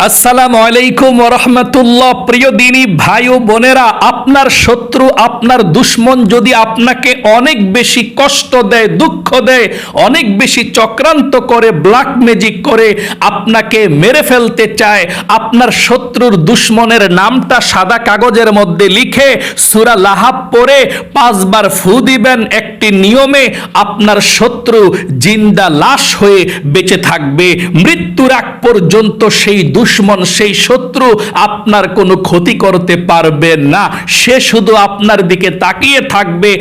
আসসালামু আলাইকুম ওয়া রাহমাতুল্লাহ। প্রিয় দিনী ভাই ও বোনেরা, আপনার শত্রু, আপনার দুশমন যদি আপনাকে অনেক বেশি কষ্ট দেয়, দুঃখ দেয়, অনেক বেশি চক্রান্ত করে, ব্ল্যাক ম্যাজিক করে আপনাকে মেরে ফেলতে চায়, আপনার শত্রুর দুশমনের নামটা সাদা কাগজের মধ্যে লিখে সূরা লাহাব পড়ে 5 বার ফু দিবেন একটি নিয়মে। আপনার শত্রু জিন্দা লাশ হয়ে বেঁচে থাকবে। মৃত্যুর আগ পর্যন্ত সেই দুশমন, সেই শত্রু আপনার কোনো ক্ষতি করতে পারবে না। সে শুধু আপনার দিকে তাকিয়ে থাকবে,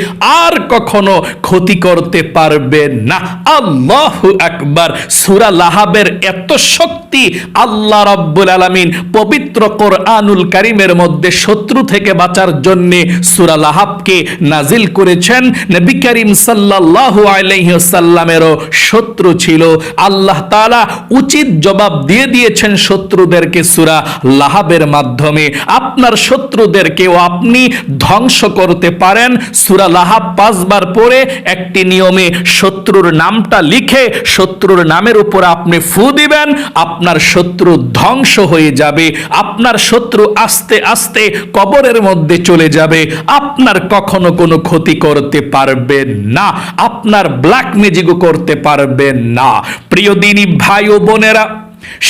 আর কখনো ক্ষতি করতে পারবে না। আল্লাহু আকবার। সূরা লাহাবের এত শক্তি, আল্লাহ রাব্বুল আলামিন পবিত্র কোরআনুল কারীমের মধ্যে শত্রু থেকে বাঁচার জন্য সূরা লাহাবকে নাজিল করেছেন। নবী করিম সাল্লাল্লাহু আলাইহি ওয়াসাল্লামেরও শত্রু ছিল, আল্লাহ তাআলা উচিত জবাব দিয়ে দিয়েছেন শত্রুদেরকে সূরা লাহাবের মাধ্যমে। আপনার শত্রুদেরকেও আপনি ধ্বংস করতে পারেন। সূরা লাহাব 5 বার পড়ে একটি নিয়মে শত্রুর নামটা লিখে শত্রুর নামের উপর আপনি ফু দিবেন, আপনার শত্রু ধ্বংস হয়ে যাবে। আপনার শত্রু আস্তে আস্তে কবরের মধ্যে চলে যাবে, আপনার কখনো কোনো ক্ষতি করতে পারবে না, আপনার ব্ল্যাক ম্যাজিকও করতে পারবে না। প্রিয় দিনী ভাই ও বোনেরা,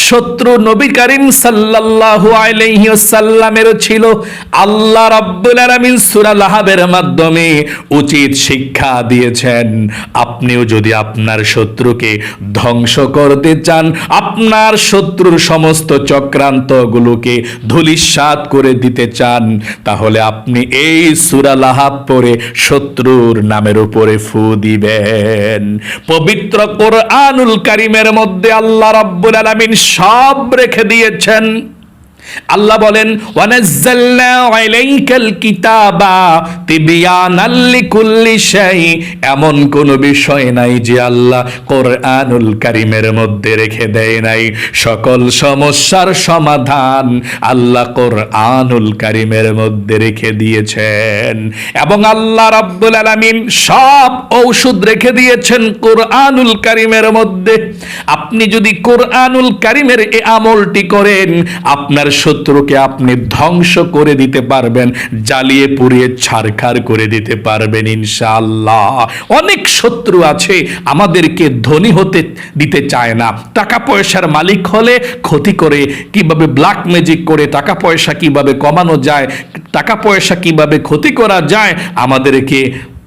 শত্রু নবী করিম সাল্লাল্লাহু আলাইহি ওয়াসাল্লামের ছিল। আল্লাহ রাব্বুল আলামিন সূরা লাহাবের মাধ্যমে উচিত শিক্ষা দিয়েছেন। আপনিও যদি আপনার শত্রুকে ধ্বংস করতে চান, আপনার শত্রুর সমস্ত চক্রান্তগুলোকে ধূলিসাৎ করে দিতে চান, তাহলে আপনি এই সূরা লাহাব পড়ে শত্রুর নামের উপরে ফু দিবেন। পবিত্র কোরআনুল কারীমের মধ্যে আল্লাহ রাব্বুল আলামিন সব রেখে দিয়েছেন। আল্লাহ বলেন, ওয়ানাজ্জালনা আলাইকাল কিতাবা তিবয়ানাল লিকুল্লি শাই। এমন কোন বিষয় নাই যে আল্লাহ কোরআনুল কারীমের মধ্যে রেখে দেয় নাই। সকল সমস্যার সমাধান আল্লাহ কোরআনুল কারীমের মধ্যে রেখে দিয়েছেন। এবং আল্লাহ রাব্বুল আলামিন সব ঔষধ রেখে দিয়েছেন কোরআনুল কারীমের মধ্যে। আপনি যদি কোরআনুল কারীমের এই আমলটি করেন, আপনার শত্রুকে আপনি ধ্বংস করে দিতে পারবেন, জ্বালিয়ে পুড়িয়ে ছারখার করে দিতে পারবেন ইনশাআল্লাহ। অনেক শত্রু আছে আমাদেরকে ধনী হতে দিতে চায় না। টাকা পয়সার মালিক হলে ক্ষতি করে, কিভাবে ব্ল্যাক ম্যাজিক করে টাকা পয়সা কিভাবে কমানো যায়, টাকা পয়সা কিভাবে ক্ষতি করা যায়, আমাদেরকে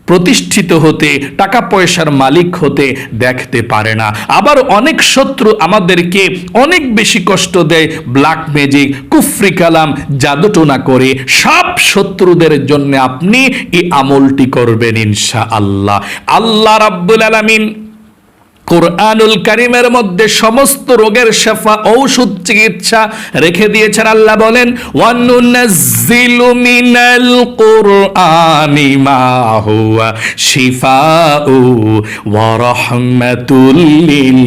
প্রতিষ্ঠিত হতে, টাকা পয়সার মালিক হতে দেখতে পারে না। আবার অনেক শত্রু আমাদেরকে অনেক বেশি কষ্ট দেয়, ব্ল্যাক ম্যাজিক, কুফরি কালাম, জাদুটোনা করে। সব শত্রুদের জন্য আপনি এই আমলটি করবেন ইনশাআল্লাহ। আল্লাহ রাব্বুল আলামিন কোরআনুল কারীমের মধ্যে সমস্ত রোগের শিফা, ঔষধ, চিকিৎসা রেখে দিয়েছেন। আল্লাহ বলেন, ওয়ানুনাজ্জিলু মিনাল কুরআনি মা হুয়া শিফাউ ওয়া রাহমাতুল লিল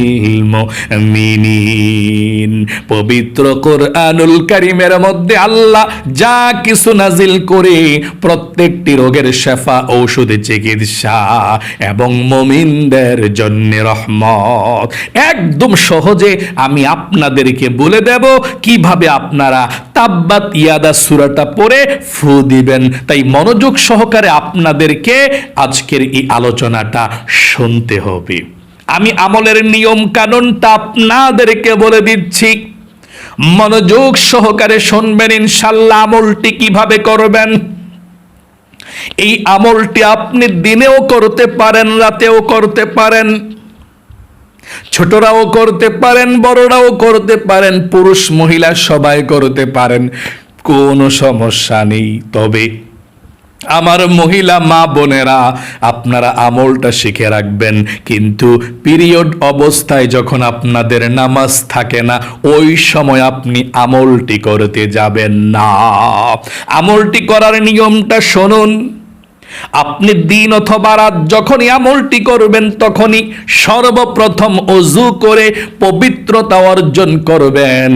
মুমিনিন। পবিত্র কোরআনুল কারীমের মধ্যে আল্লাহ যা কিছু নাজিল করে প্রত্যেকটি রোগের শিফা, ঔষধ, চিকিৎসা এবং মুমিনদের জন্য একদম সহজে আমি আপনাদেরকে বলে দেব কিভাবে আপনারা তাব্বাত ইয়াদা সূরাটা পড়ে ফু দিবেন। তাই মনোযোগ সহকারে আপনাদেরকে আজকের এই আলোচনাটা শুনতে হবে। আমি আমলের নিয়ম কানুনটা আপনাদেরকে বলে দিচ্ছি, মনোযোগ সহকারে শুনবেন ইনশাআল্লাহ। আমলটি কিভাবে করবেন? এই আমলটি আপনি দিনেও করতে পারেন, রাতেও করতে পারেন, ছোটরাও করতে পারেন, বড়রাও করতে পারেন, পুরুষ মহিলা সবাই করতে পারেন, কোনো সমস্যা নেই। তবে আমার মহিলা মা বোনেরা, আপনারা আমলটা শিখে রাখবেন। কিন্তু পিরিয়ড অবস্থায় যখন আপনাদের নামাজ থাকে না, ওই সময় আপনি আমলটি করতে যাবেন না। আমলটি করার নিয়মটা শুনুন। আপনি দিন অথবা রাত যখনই আমলটি করবেন তখনই সর্বপ্রথম ওযু করে পবিত্রতা অর্জন করবেন।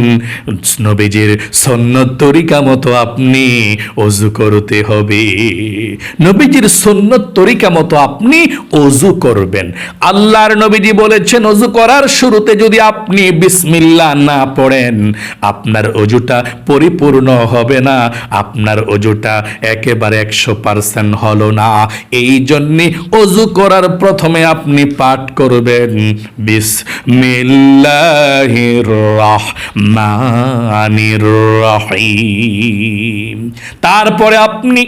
নবীজির সুন্নত তরিকা মতো আপনি ওযু করতে হবে। নবীজির সুন্নত তরিকা মতো আপনি ওযু করবেন। আল্লাহর নবীজি বলেছেন, ওযু করার শুরুতে যদি আপনি বিসমিল্লাহ না পড়েন আপনার ওযুটা পরিপূর্ণ হবে না, আপনার ওযুটা একেবারে 100% হলো না। এই জন্যে ওযু করার প্রথমে আপনি পাঠ করবেন বিসমিল্লাহির রহমানির রহিম। তারপরে আপনি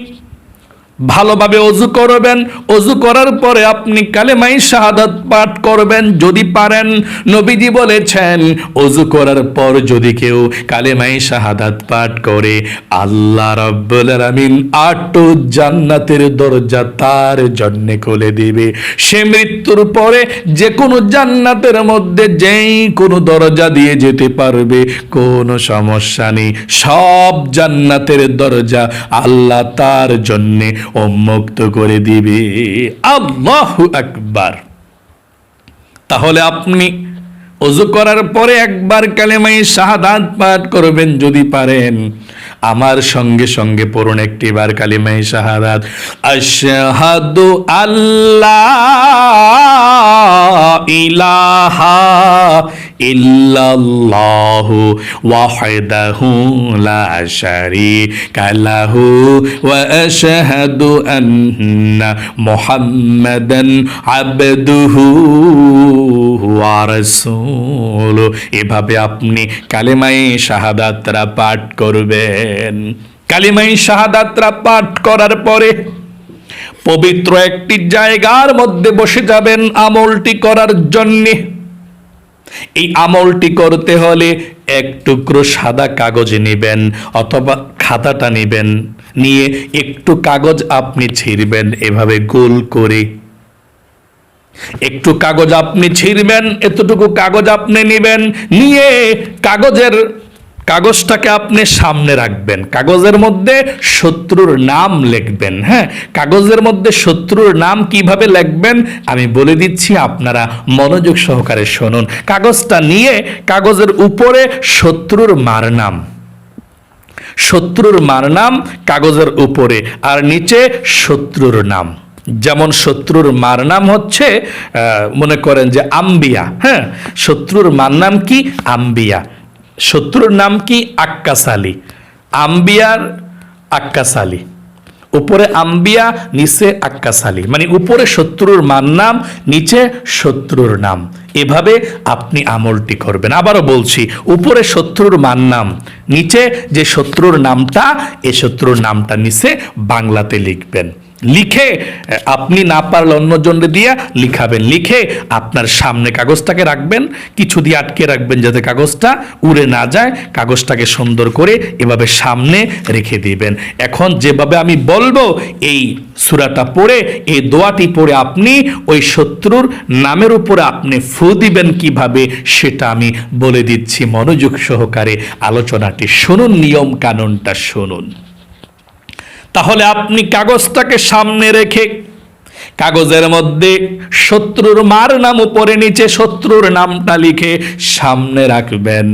ভালোভাবে ওযু করবেন। ওযু করার পরে আপনি কালেমায়ে শাহাদাত পাঠ করবেন যদি পারেন। নবীজি বলেছেন, ওযু করার পর যদি কেউ কালেমায়ে শাহাদাত পাঠ করে আল্লাহ রাব্বুল আলামিন 8 জান্নাতের দরজা তার জন্য খুলে দিবে। সে মৃত্যুর পরে যে কোনো জান্নাতের মধ্যে যেই কোনো দরজা দিয়ে যেতে পারবে, কোনো সমস্যা নেই। সব জান্নাতের দরজা আল্লাহ তার জন্য উন্মুক্ত করে দিবে। আল্লাহু আকবার। তাহলে আপনি ওযু করার পরে একবার কালেমায়ে শাহাদাত পাঠ করবেন যদি পারেন। আমার সঙ্গে সঙ্গে পড়ুন একটিবার কালেমায়ে শাহাদাত। আশহাদু আল্লাহ ইলাহা ইল্লাল্লাহু ওয়াহদাহু লা শারীকা লাহু ওয়া আশহাদু আন্না মুহাম্মাদান আবদুহু ওয়া রাসূলুহু। এভাবে আপনি কালেমায়ে শাহাদাতরা পাঠ করবেন। কালেমায়ে শাহাদাতরা পাঠ করার পরে পবিত্র একটি জায়গার মধ্যে বসে যাবেন আমলটি করার জন্যে। এই আমলটি করতে হলে এক টুকরো সাদা কাগজ নেবেন অথবা খাতাটা নেবেন, নিয়ে একটু কাগজ আপনি ছিঁড়বেন এভাবে গোল করে। একটু কাগজ আপনি ছিঁড়বেন, এতটুকু কাগজ আপনি নেবেন, নিয়ে কাগজটাকে আপনি সামনে রাখবেন। কাগজের মধ্যে শত্রুর নাম লিখবেন। হ্যাঁ, কাগজের মধ্যে শত্রুর নাম কিভাবে লিখবেন আমি বলে দিচ্ছি, আপনারা মনোযোগ সহকারে শুনুন। কাগজটা নিয়ে কাগজের উপরে শত্রুর মার নাম কাগজের উপরে, আর নিচে শত্রুর নাম। যেমন শত্রুর মার নাম হচ্ছে মনে করেন যে আম্বিয়া। হ্যাঁ, শত্রুর মার নাম কি? আম্বিয়া। শত্রুর নাম কি? আক্কাস আলী। আম্বিয়ার আক্কাস আলী, উপরে আম্বিয়া নিচে আক্কাস আলী, মানে উপরে শত্রুর মার নাম নিচে শত্রুর নাম। এভাবে আপনি আমলটি করবেন। আবারও বলছি, উপরে শত্রুর মার নাম, নিচে যে শত্রুর নামটা, এ শত্রুর নামটা নিচে বাংলাতে লিখবেন। লিখে আপনি না পারলে অন্যজনকে দিয়ে লিখাবেন। লিখে আপনার সামনে কাগজটাকে রাখবেন, কিছু দিয়ে আটকে রাখবেন যাতে কাগজটা উড়ে না যায়। কাগজটাকে সুন্দর করে এভাবে সামনে রেখে দিবেন। এখন যেভাবে আমি বলবো এই সূরাটা পড়ে, এই দোয়াটি পড়ে আপনি ওই শত্রুর নামের উপরে আপনি ফু দিবেন কিভাবে সেটা আমি বলে দিচ্ছি। মনোযোগ সহকারে আলোচনাটি শুনুন, নিয়ম কানুনটা শুনুন। তাহলে আপনি কাগজটাকে সামনে রেখে কাগজের মধ্যে শত্রুর মার নাম উপরে নিচে শত্রুর নামটা লিখে সামনে রাখবেন।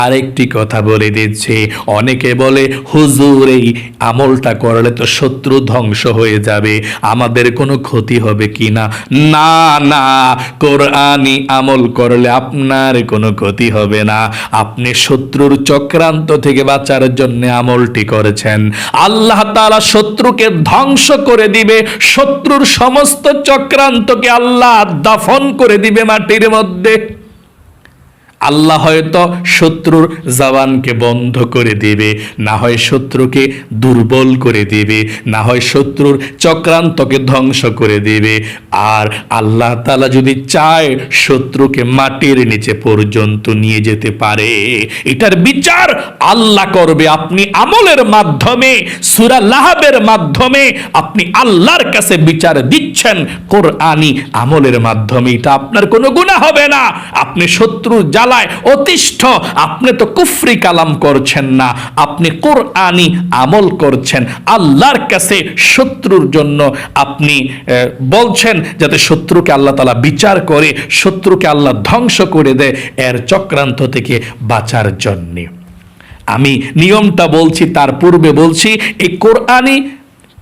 আরেকটি কথা বলে দিচ্ছি, অনেকে বলে হুজুর এই আমলটা করলে তো শত্রু ধ্বংস হয়ে যাবে, আমাদের কোনো ক্ষতি হবে কি না? না না, কোরআনি আমল করলে আপনার কোনো ক্ষতি হবে না। আপনি শত্রুর চক্রান্ত থেকে বাঁচার জন্য আমলটি করেছেন, আল্লাহ তাআলা শত্রুকে ধ্বংস করে দিবে। শত্রুর সমস্ত চক্রান্তকে আল্লাহ দাফন করে দিবে মাটির মধ্যে। আল্লাহ হয়তো শত্রুর জবানকে বন্ধ করে দিবে, না হয় শত্রুকে দুর্বল করে দিবে, না হয় শত্রুর চক্রান্তকে ধ্বংস করে দিবে। আর আল্লাহ তাআলা যদি চায় শত্রুকে মাটির নিচে পর্যন্ত নিয়ে যেতে পারে। এটার বিচার আল্লাহ করবে। আপনি আমলের মাধ্যমে, সূরা লাহাবের মাধ্যমে আপনি আল্লাহর কাছে বিচার দিচ্ছেন কোরআনি আমলের মাধ্যমে। এটা আপনার কোনো গুনাহ হবে না। আপনি শত্রুর জাল জ্বালায় অতিষ্ঠ, আপনি তো কুফরি কালাম করছেন না, আপনি কোরআনি আমল করছেন। আল্লাহর কাছে শত্রুর জন্য আপনি বলছেন যাতে শত্রুকে আল্লাহ তাআলা বিচার করে, শত্রুকে আল্লাহ ধ্বংস করে দেয়, এর চক্রান্ত থেকে বাঁচার জন্যে। আমি নিয়মটা বলছি, তার পূর্বে বলছি এই কোরআনি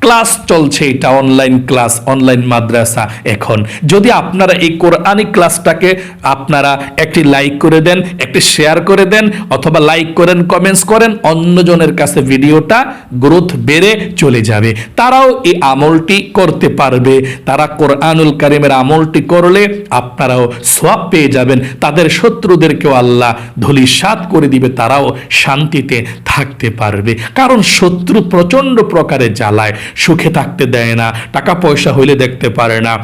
ক্লাস চলছে, এটা অনলাইন ক্লাস, অনলাইন মাদ্রাসা। এখন যদি আপনারা এই কোরআনি ক্লাসটাকে আপনারা একটি লাইক করে দেন, একটি শেয়ার করে দেন, অথবা লাইক করেন, কমেন্টস করেন, অন্যজনের কাছে ভিডিওটা গ্রোথ বেড়ে চলে যাবে, তারাও এই আমলটি করতে পারবে। তারা কোরআনুল কারীমের আমলটি করলে আপনারাও সওয়াব পেয়ে যাবেন, তাদের শত্রুদেরকেও আল্লাহ ধূলিসাৎ করে দিবে, তারাও শান্তিতে থাকতে পারবে। কারণ শত্রু প্রচন্ড প্রকারে জ্বালায়, সুখে থাকতে দেয় না, টাকা পয়সা হইলে দেখতে পারে না,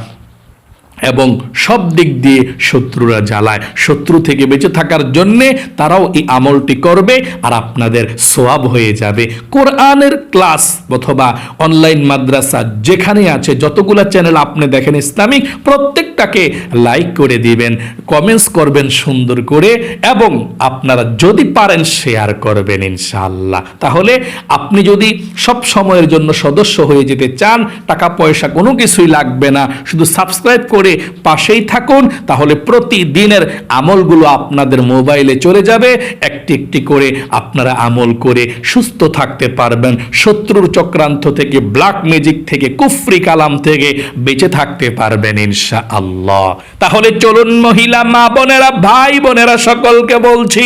এবং সব দিক দিয়ে শত্রুরা জ্বালায়। শত্রু থেকে বেঁচে থাকার জন্যে তারাও এই আমলটি করবে, আর আপনাদের সওয়াব হয়ে যাবে। কোরআনের ক্লাস অথবা অনলাইন মাদ্রাসা যেখানে আছে, যতগুলা চ্যানেল আপনি দেখেন ইসলামিক, প্রত্যেকটাকে লাইক করে দিবেন, কমেন্টস করবেন সুন্দর করে, এবং আপনারা যদি পারেন শেয়ার করবেন ইনশাআল্লাহ। তাহলে আপনি যদি সব সময়ের জন্য সদস্য হয়ে যেতে চান, টাকা পয়সা কোনো কিছুই লাগবে না, শুধু সাবস্ক্রাইব করে পাশেই থাকুন, তাহলে প্রতিদিনের আমলগুলো আপনাদের মোবাইলে চলে যাবে। একটি একটি করে আপনারা আমল করে সুস্থ থাকতে পারবেন, শত্রুর চক্রান্ত থেকে, ব্ল্যাক ম্যাজিক থেকে, কুফরি কালাম থেকে বেঁচে থাকতে পারবেন ইনশাআল্লাহ। তাহলে চলুন মহিলা, মা বোনেরা, ভাই বোনেরা, সকলকে বলছি,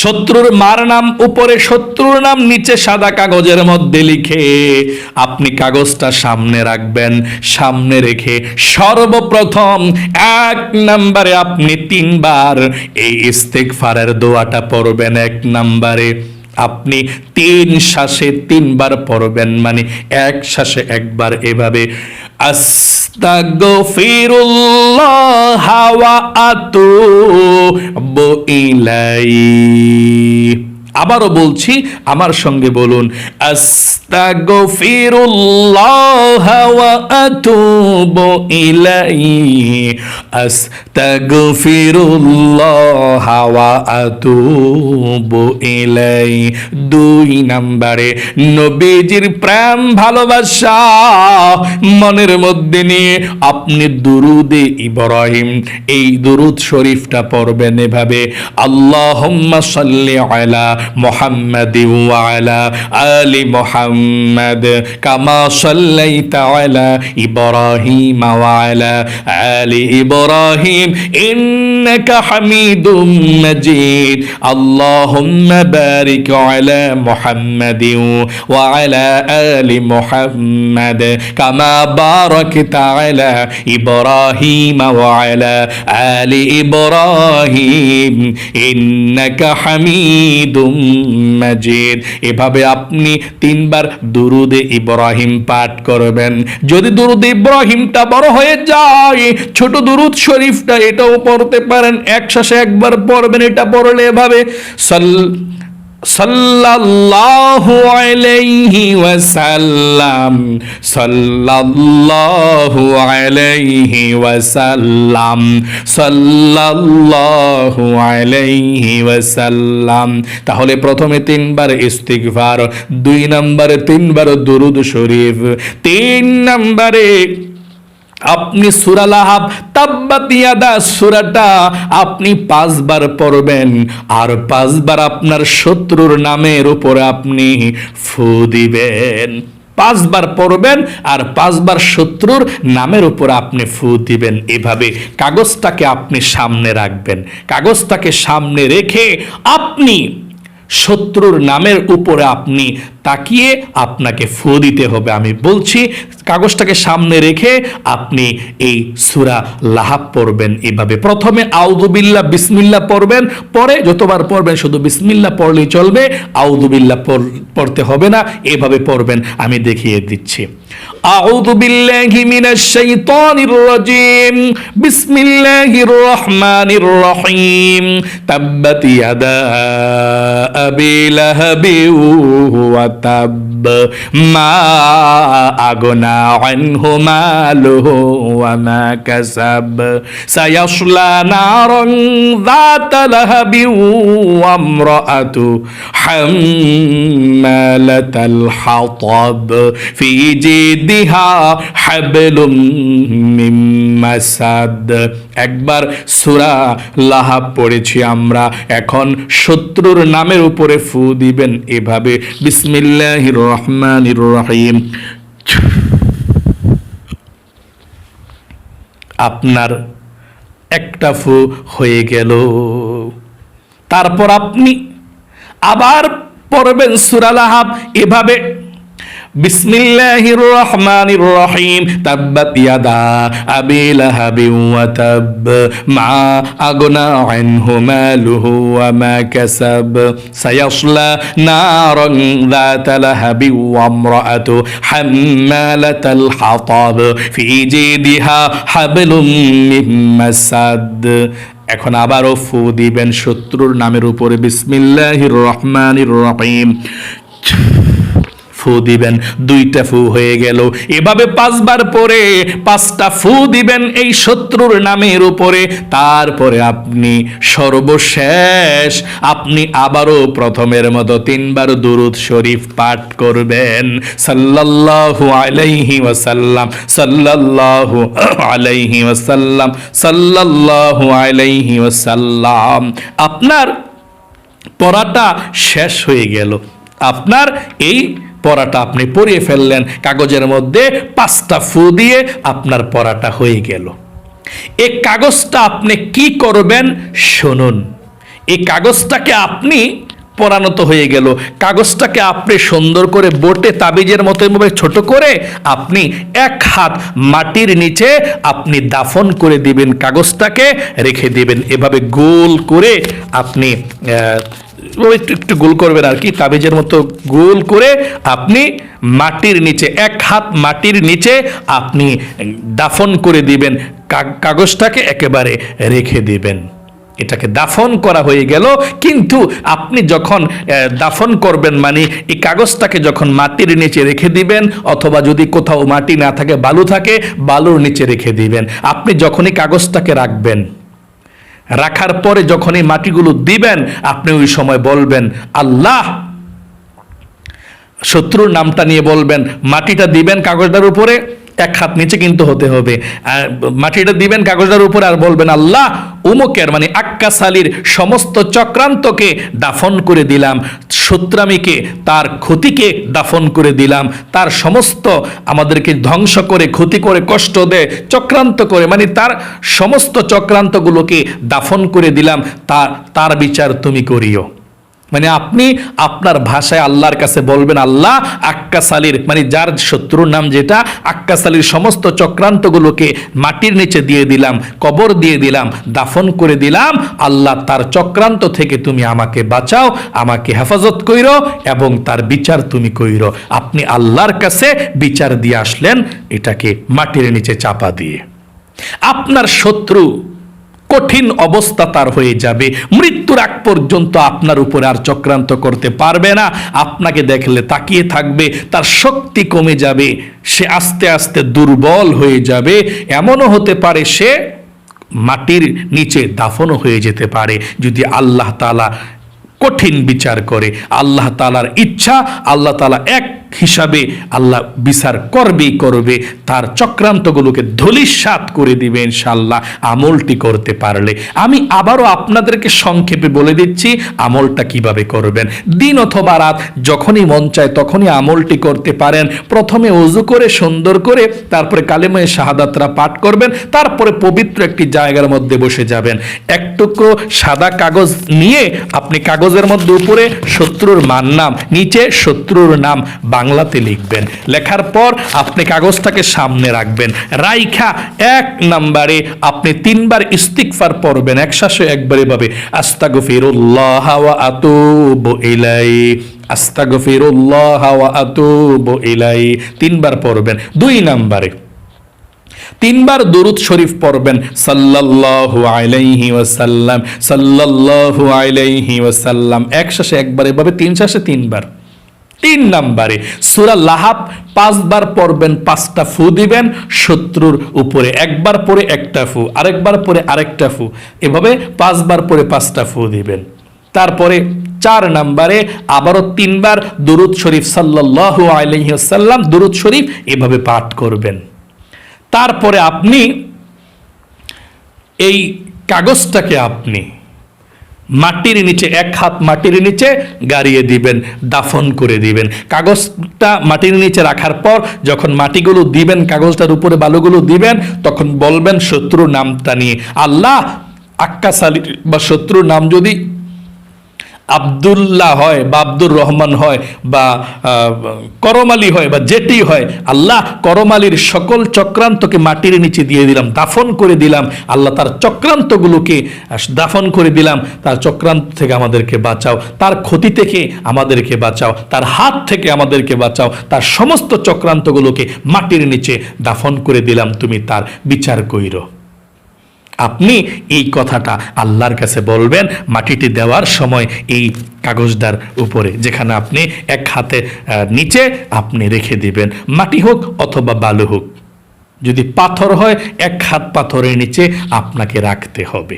শত্রুর মার নাম উপরে, শত্রুর নাম নিচে সাদা কাগজের মধ্যে লিখে আপনি কাগজটা সামনে রাখবেন। সামনে রেখে সর্বপ্রথম 1 নম্বরে আপনি 3 বার এই ইস্তেগফারের দোয়াটা পড়বেন। 1 নম্বরে আপনি 3 শ্বাসে 3 বার পড়বেন, মানে 1 শ্বাসে 1 বার, এভাবে আস্তাগফিরুল্লাহ ওয়া আতুবু ইলাইহি। আবারও বলছি, আমার সঙ্গে বলুন, আস্তাগফিরুল্লাহ ওয়া আতুবু ইলাইহি, আস্তাগফিরুল্লাহ ওয়া আতুবু ইলাইহি। 2 নম্বরে নবীজির প্রেম ভালোবাসা মনের মধ্যে নিয়ে আপনি দুরুদে ইব্রাহিম, এই দুরুদ শরীফটা পড়বেন এভাবে, আল্লাহুম্মা সাল্লি আলা মুহাম্মাদি ওয়া আলা আলি মুহাম্মাদ কামা সাল্লাইতা আলা ইব্রাহিম ওয়া আলা আলি ইব্রাহিম ইন্নাকা হামিদুম মাজিদ। আল্লাহুম্মা বারিক আলা মুহাম্মাদি ওয়া আলা আলি মুহাম্মাদ কামা বারাকতা আলা ইব্রাহিম ওয়া আলা আলি ইব্রাহিম ইন্নাকা হামিদুম মাজিদ। এভাবে আপনি 3 বার দুরুদে ইব্রাহিম পাঠ করবেন। যদি দুরুদে ইব্রাহিমটা বড় হয়ে যায়, ছোট দুরুদ শরীফটা এটাও পড়তে পারেন, 1 শ্বাসে 1 বার পড়বেন। এটা পড়লে এভাবে সাল্লাল্লাহু আলাইহি ওয়াসাল্লাম, সাল্লাল্লাহু আলাইহি ওয়াসাল্লাম, সাল্লাল্লাহু আলাইহি ওয়াসাল্লাম। তাহলে প্রথমে 3 বার ইস্তিগফার, 2 নম্বরে 3 বার দুরুদ শরীফ, 3 নম্বরে আপনি সূরা লাহাব তাব্বাত ইয়াদা সূরাটা আপনি 5 বার পড়বেন, আর 5 বার আপনার শত্রুর নামের উপরে আপনি ফু দিবেন। 5 বার পড়বেন আর 5 বার শত্রুর নামের উপর আপনি ফু দিবেন। এভাবে কাগজটাকে আপনি সামনে রাখবেন। কাগজটাকে সামনে রেখে আপনি শত্রুর নামের উপরে আপনি তাকিয়ে আপনাকে ফু দিতে হবে। আমি বলছি, কাগজটাকে সামনে রেখে আপনি এই সূরা লাহাব পড়বেন এভাবে। প্রথমে আউযু বিল্লাহ বিসমিল্লাহ পড়বেন, পরে যতবার পড়বেন শুধু বিসমিল্লাহ পড়লেই চলবে, আউযু বিল্লাহ পড়তে হবে না। এভাবে পড়বেন, আমি দেখিয়ে দিচ্ছি। আউযু বিল্লাহি মিনাশ শাইতানির রাজিম, বিসমিল্লাহির রহমানির রহিম, তাব্বাত ইয়াদা আবি লাহাবি ওয়া তাব মা আগনা আনহু মালুহু ওয়া মা কাসাব সায়াসলা নারান যাতা লাহাবিন ওয়া ইমরাআতু হাম্মালাতাল হাতাব ফি জিদিহা হাবলুম মিন মাসাদ। একবার সূরা লাহাব পড়েছি আমরা, এখন শত্রুর নামের উপরে ফু দিবেন এভাবে, বিসমিল্লাহির রহমানির রহিম। আপনার একটা ফু হয়ে গেল। তারপর আপনি আবার পড়বেন সূরা লাহাব এভাবে, বিসমিল্লাহির রহমানির রহিম তাব্বাত ইয়াদা আবি লাহাবিন ওয়া তাব মা আগনা আনহু মালুহু ওয়া মা কাসাব সায়াসলা নারান যাতা লাহাবিন ওয়া ইমরাআতু হাম্মালাতাল হাতাব ফি জিদিহা হাবলুম মিন মাসাদ। এখন আবারও ফু দিবেন শত্রুর নামের উপরে, বিসমিল্লাহির রহমানির রহিম, ফু দিবেন, দুইটা ফু হয়ে গেল। এভাবে 5 বার পরে 5টা ফু দিবেন এই শত্রুর নামের উপরে। তারপরে আপনি সর্বশেষ আপনি আবারও প্রথমের মতো 3 বার দুরূদ শরীফ পাঠ করবেন, সাল্লাল্লাহু আলাইহি ওয়াসাল্লাম, সাল্লাল্লাহু আলাইহি ওয়াসাল্লাম, সাল্লাল্লাহু আলাইহি ওয়াসাল্লাম। আপনার পড়াটা শেষ হয়ে গেল। আপনার এই পড়াটা আপনি পড়িয়ে ফেললেন, কাগজের মধ্যে 5টা ফু দিয়ে আপনার পড়াটা হয়ে গেল। এই কাগজটা আপনি কি করবেন শুনুন। এই কাগজটাকে আপনি পড়ানো তো হয়ে গেল, কাগজটাকে আপনি সুন্দর করে বোটে তাবিজের মতো এভাবে ছোট করে আপনি 1 হাত মাটির নিচে আপনি দাফন করে দিবেন, কাগজটাকে রেখে দিবেন এভাবে গোল করে। আপনি একটু গোল করবেন আর কি, তাবিজের মতো গোল করে আপনি মাটির নিচে 1 হাত মাটির নিচে আপনি দাফন করে দিবেন, কাগজটাকে একেবারে রেখে দিবেন। এটাকে দাফন করা হয়ে গেল। কিন্তু আপনি যখন দাফন করবেন মানে এই কাগজটাকে যখন মাটির নিচে রেখে দিবেন, অথবা যদি কোথাও মাটি না থাকে বালু থাকে বালুর নিচে রেখে দিবেন। আপনি যখনই কাগজটাকে রাখবেন, রাখার পরে যখন এই মাটিগুলো দিবেন আপনি ওই সময় বলবেন আল্লাহ, শত্রুর নামটা নিয়ে বলবেন, মাটিটা দিবেন কাগজটার উপরে, 1 হাত নিচে কিন্তু হতে হবে, আর মাটিটা দিবেন কাগজটার উপরে আর বলবেন আল্লাহ উমুকের মানে আক্কাস আলীর সমস্ত চক্রান্তকে দাফন করে দিলাম, শত্রামিকে তার ক্ষতিকে দাফন করে দিলাম, তার সমস্ত আমাদেরকে ধ্বংস করে ক্ষতি করে কষ্ট দেয় চক্রান্ত করে মানে তার সমস্ত চক্রান্তগুলোকে দাফন করে দিলাম, তার বিচার তুমি করিও। মানে আপনি আপনার ভাষায় আল্লাহর কাছে বলবেন আল্লাহ আক্কাস আলীর মানে যার শত্রুর নাম যেটা আক্কাস আলীর সমস্ত চক্রান্তগুলোকে মাটির নিচে দিয়ে দিলাম, কবর দিয়ে দিলাম, দাফন করে দিলাম, আল্লাহ তার চক্রান্ত থেকে তুমি আমাকে বাঁচাও, আমাকে হেফাজত কইরো এবং তার বিচার তুমি কইরো। আপনি আল্লাহর কাছে বিচার দিয়ে আসলেন এটাকে মাটির নিচে চাপা দিয়ে। আপনার শত্রু কঠিন অবস্থা তার হয়ে যাবে, মৃত্যুর আগ পর্যন্ত আপনার উপরে আর চক্রান্ত করতে পারবে না, আপনাকে দেখলে তাকিয়ে থাকবে, তার শক্তি কমে যাবে, সে আস্তে আস্তে দুর্বল হয়ে যাবে, এমনও হতে পারে সে মাটির নিচে দাফনও হয়ে যেতে পারে যদি আল্লাহ তাআলা কঠিন বিচার করে। আল্লাহ তাআলার ইচ্ছা, আল্লাহ তাআলা এক হিসাবে আল্লাহ বিচার করবেই করবে, তার চক্রান্তগুলোকে ধূলিসাৎ করে দিবে ইনশাআল্লাহ আমলটি করতে পারলে। আমি আবারও আপনাদেরকে সংক্ষেপে বলে দিচ্ছি আমলটা কিভাবে করবেন। দিন অথবা রাত যখনই মন চায় তখনই আমলটি করতে পারেন। প্রথমে ওযু করে সুন্দর করে তারপরে কালেমায়ে শাহাদাতরা পাঠ করবেন, তারপরে পবিত্র একটি জায়গার মধ্যে বসে যাবেন। একটুকু সাদা কাগজ নিয়ে আপনি কাগজের মধ্যে উপরে শত্রুর নাম, নিচে শত্রুর নাম বাংলাতে লিখবেন। লেখার পর আপনি কাগজটাকে সামনে রাখবেন, রাইখা 1 নম্বরে আপনি 3 বার ইস্তিগফার পড়বেন একসাথে একবারে ভাবে, আস্তাগফিরুল্লাহ ওয়া আতুবু ইলাইহি, আস্তাগফিরুল্লাহ ওয়া আতুবু ইলাইহি 3 বার পড়বেন। 2 নম্বরে 3 বার দরুদ শরীফ পড়বেন, সাল্লাল্লাহু আলাইহি ওয়াসাল্লাম, সাল্লাল্লাহু আলাইহি ওয়াসাল্লাম একসাথে একবার এভাবে 3 বার। 3 নম্বরে সূরা লাহাব 5 বার পড়বেন, 5টা ফু দিবেন শত্রুর উপরে, একবার পরে একটা ফু, আরেকবার পরে আরেকটা ফু, এভাবে 5 বার পরে 5টা ফু দিবেন। তারপরে 4 নম্বরে আবারও 3 বার দুরূদ শরীফ সাল্লাল্লাহু আলাইহি ওয়াসাল্লাম দুরূদ শরীফ এভাবে পাঠ করবেন। তারপরে আপনি এই কাগজটাকে আপনি মাটির নিচে, 1 হাত মাটির নিচে গাড়িয়ে দিবেন, দাফন করে দিবেন। কাগজটা মাটির নিচে রাখার পর যখন মাটিগুলো দিবেন, কাগজটার উপরে বালুগুলো দিবেন, তখন বলবেন শত্রুর নামটা নিয়ে, আল্লাহ আক্কাস আলী বা শত্রুর নাম যদি আব্দুল্লাহ হয় বা আব্দুর রহমান হয় বা করম আলী হয় বা যেটি হয়, আল্লাহ করম আলীর সকল চক্রান্তকে মাটির নিচে দিয়ে দিলাম, দাফন করে দিলাম। আল্লাহ তার চক্রান্তগুলোকে দাফন করে দিলাম, তার চক্রান্ত থেকে আমাদেরকে বাঁচাও, তার ক্ষতি থেকে আমাদেরকে বাঁচাও, তার হাত থেকে আমাদেরকে বাঁচাও, তার সমস্ত চক্রান্তগুলোকে মাটির নিচে দাফন করে দিলাম, তুমি তার বিচার কইরো। আপনি এই কথাটা আল্লাহর কাছে বলবেন মাটিটি দেওয়ার সময়, এই কাগজটার উপরে যেখানে আপনি 1 হাতে নিচে আপনি রেখে দিবেন, মাটি হোক অথবা বালু হোক। যদি পাথর হয় 1 হাত পাথরের নিচে আপনাকে রাখতে হবে।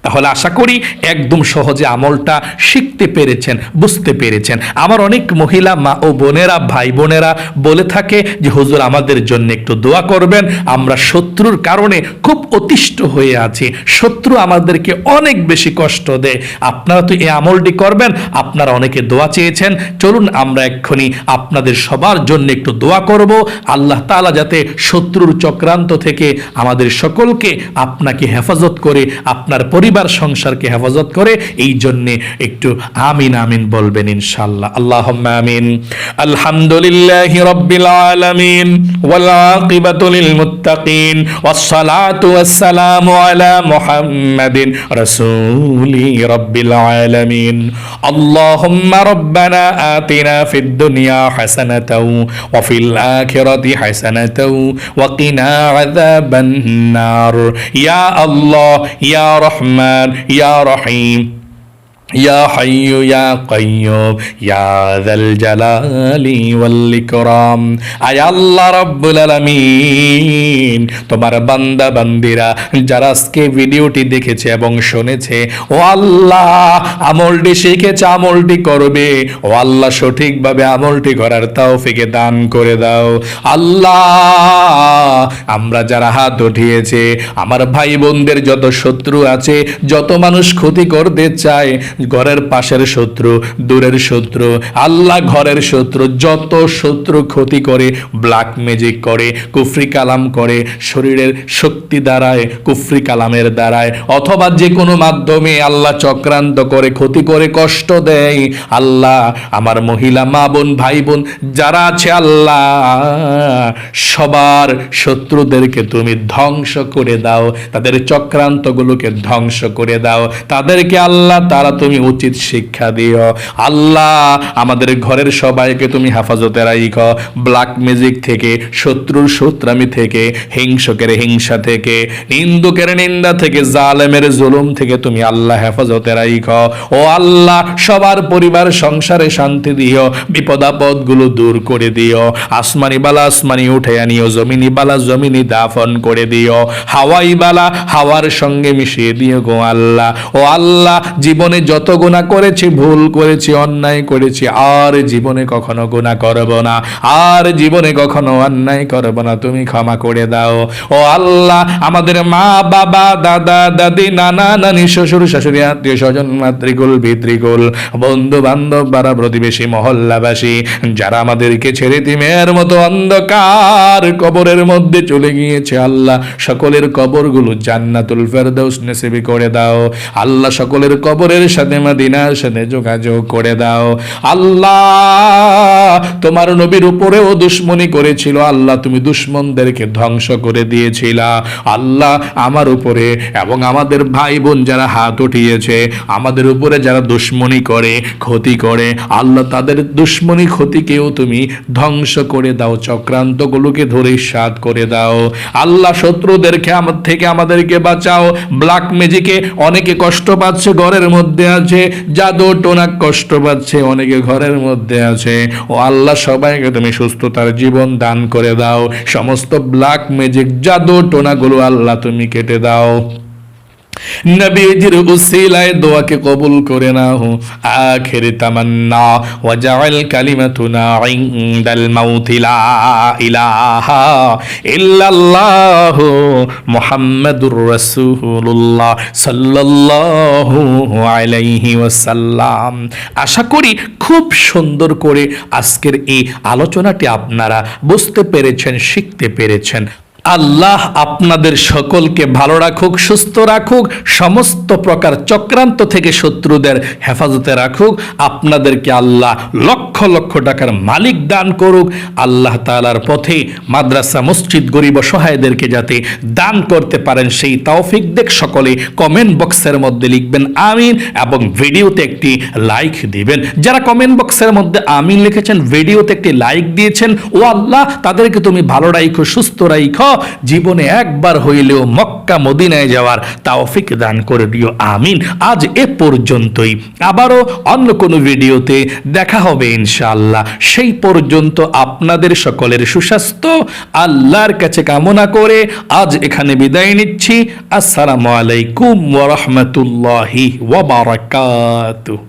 তাহলে আশা করি একদম সহজে আমলটা শিখতে পেরেছেন, বুঝতে পেরেছেন। আমার অনেক মহিলা মা ও বোনেরা, ভাই বোনেরা বলে থাকে যে হুজুর আমাদের জন্য একটু দোয়া করবেন, আমরা শত্রুর কারণে খুব অতিষ্ঠ হয়ে আছি, শত্রু আমাদেরকে অনেক বেশি কষ্ট দেয়। আপনারা তো এই আমলটি করবেন, আপনারা অনেকে দোয়া চেয়েছেন, চলুন আমরা এক্ষুনি আপনাদের সবার জন্য একটু দোয়া করব, আল্লাহ তাআলা যাতে শত্রুর চক্রান্ত থেকে আমাদের সকলকে আপনাকে হেফাজত করে, আপনার পরিবার সংসারকে হেফাজত করে। এই জন্য একটু আমিন আমিন বলবেন ইনশাআল্লাহ। আল্লাহুম্মা আমিন। আলহামদুলিল্লাহি রাব্বিল আলামিন ওয়াল আকিবাতু লিল মুত্তাকিন ওয়াস সালাতু ওয়াস সালামু আলা মুহাম্মাদিন রাসূলি রাব্বিল আলামিন। আল্লাহুম্মা রাব্বানা আতিনা ফিদ দুনিয়া হাসানাতাও ওয়া ফিল আখিরাতি হাসানাতাও ওয়া কিনা আযাবান নার। ইয়া আল্লাহ, ইয়া রহমান, ইয়া রহিম, ইয়া হাইয়্যু ইয়া কাইয়্যুম, ইয়া যাল জালালি ওয়াল ইকরাম। আয় আল্লাহ রাব্বুল আলামিন, তোমার বান্দা বান্দিরা যারা আজকে ভিডিওটি দেখেছে এবং শুনেছে, ও আল্লাহ আমলটি শিখেছে, আমলটি করবে, ও আল্লাহ সঠিকভাবে আমলটি করার তৌফিক দান করে দাও। আল্লাহ আমরা যারা হাত উঠিয়েছে, আমার ভাই বোনদের যত শত্রু আছে, যত মানুষ ক্ষতি করতে চায়, ঘরের পাশের শত্রু, দূরের শত্রু, আল্লাহ ঘরের শত্রু, যত শত্রু ক্ষতি করে, ব্ল্যাক ম্যাজিক করে, কুফরি কালাম করে, শরীরের শক্তি দ্বারায়, কুফরি কালামের দ্বারায় অথবা যে কোনো মাধ্যমে আল্লাহ চক্রান্ত করে, ক্ষতি করে, কষ্ট দেয়, আল্লাহ আমার মহিলা মা বোন ভাই বোন যারা আছে, আল্লাহ সবার শত্রুদেরকে তুমি ধ্বংস করে দাও, তাদের চক্রান্তগুলোকে ধ্বংস করে দাও, তাদেরকে আল্লাহ তারা তুমি উচিত শিক্ষা দিও। আল্লাহ আমাদের ঘরের সবাইকে তুমি হেফাজতে রাখো, ব্ল্যাক ম্যাজিক থেকে, শত্রুর শত্রামি থেকে, হিংসকের হিংসা থেকে, নিন্দুকের নিন্দা থেকে, জালেমের জুলুম থেকে তুমি আল্লাহ হেফাজতে রাখো। ও আল্লাহ সবার পরিবার সংসারে শান্তি দিও, বিপদ আপদ গুলো দূর করে দিও, আসমানি বালা আসমানি উঠে আনিও, জমিনি বালা জমিনি দাফন করে দিও, হাওয়াই বালা হাওয়ার সঙ্গে মিশিয়ে দিও গো আল্লাহ। ও আল্লাহ জীবনে যত গুনাহ করেছি, ভুল করেছি, অন্যায় করেছি, আর জীবনে কখনো গুনাহ করব না, আর জীবনে কখনো অন্যায় করব না, তুমি ক্ষমা করে দাও। ও আল্লাহ আমাদের মা বাবা দাদা দাদি নানা নানি শ্বশুর শাশুড়ি আত্মীয় স্বজন মাতৃকুল পিতৃকুল বন্ধু বান্ধব পাড়া প্রতিবেশী মহল্লাবাসী যারা আমাদেরকে ছেড়ে তিমের মতো অন্ধকার কবরের মধ্যে চলে গিয়েছে, আল্লাহ সকলের কবরগুলো জান্নাতুল ফেরদৌস নসিব করে দাও। আল্লাহ সকলের কবরের সাথে মদিনার সাথে যোগাযোগ করে দাও। আল্লাহ তোমার নবীর উপরেও দুশমনি করেছিল, আল্লাহ তুমি দুশমনদেরকে ধ্বংস করে দিয়েছিলা। আল্লাহ আমার উপরে এবং আমাদের ভাই বোন যারা হাত উঠিয়েছে, আমাদের উপরে যারা দুশমনি করে, ক্ষতি করে, আল্লাহ তাদের দুশমনি ক্ষতিকেও তুমি ধ্বংস করে দাও, চক্রান্তগুলোকে ধরে সাৎ করে দাও। আল্লাহ শত্রুদেরকে আমার থেকে আমাদেরকে বাঁচাও। ব্ল্যাক ম্যাজিকে অনেকে কষ্ট পাচ্ছে ঘরের মধ্যে, আছে, জাদু টোনা কষ্ট পাচ্ছে, অনেকে ঘরের মধ্যে আছে। ও আল্লাহ, সবাইকে তুমি সুস্থতার জীবন দান করে দাও। সমস্ত ব্ল্যাক ম্যাজিক জাদু টোনাগুলো আল্লাহ তুমি কেটে দাও। নবীজির উসিলায় দোয়াকে কবুল করে নাও। আখির তামান্না ওয়াজআল কালিমাতুনা ইনদাল মাউতি লা ইলাহা ইল্লাল্লাহ মুহাম্মাদুর রাসূলুল্লাহ সাল্লাল্লাহু আলাইহি ওয়াসাল্লাম। আশা করি খুব সুন্দর করে আজকের এই আলোচনাটি আপনারা বুঝতে পেরেছেন, শিখতে পেরেছেন। আল্লাহ আপনাদের সকলকে ভালো রাখুক, সুস্থ রাখুক, সমস্ত প্রকার চক্রান্ত থেকে শত্রুদের হেফাজতে রাখুক। আপনাদেরকে আল্লাহ লক্ষ লক্ষ টাকার মালিক দান করুক। আল্লাহ তাআলার পথে মাদ্রাসা, মসজিদ, গরিব অসহায়দেরকে যাতে দান করতে পারেন সেই তৌফিক দেখ। সকলে কমেন্ট বক্সের মধ্যে লিখবেন আমিন এবং ভিডিওতে একটি লাইক দিবেন। যারা কমেন্ট বক্সের মধ্যে আমিন লিখেছেন, ভিডিওতে একটি লাইক দিয়েছেন, ও আল্লাহ তাদেরকে তুমি ভালো রাখো, সুস্থ রাখো, জীবনে একবার হইলেও মক্কা মদিনায় যাওয়ার তৌফিক দান করে দিও, আমিন। আজ এ পর্যন্তই, আবারও অন্য কোনো ভিডিওতে দেখা হবে ইনশাআল্লাহ। সেই পর্যন্ত আপনাদের সকলের সুস্বাস্থ্য আল্লাহর কাছে কামনা করে আজ এখানে বিদায় নিচ্ছি। আসসালামু আলাইকুম ওয়া রাহমাতুল্লাহি ওয়া বারাকাতুহু।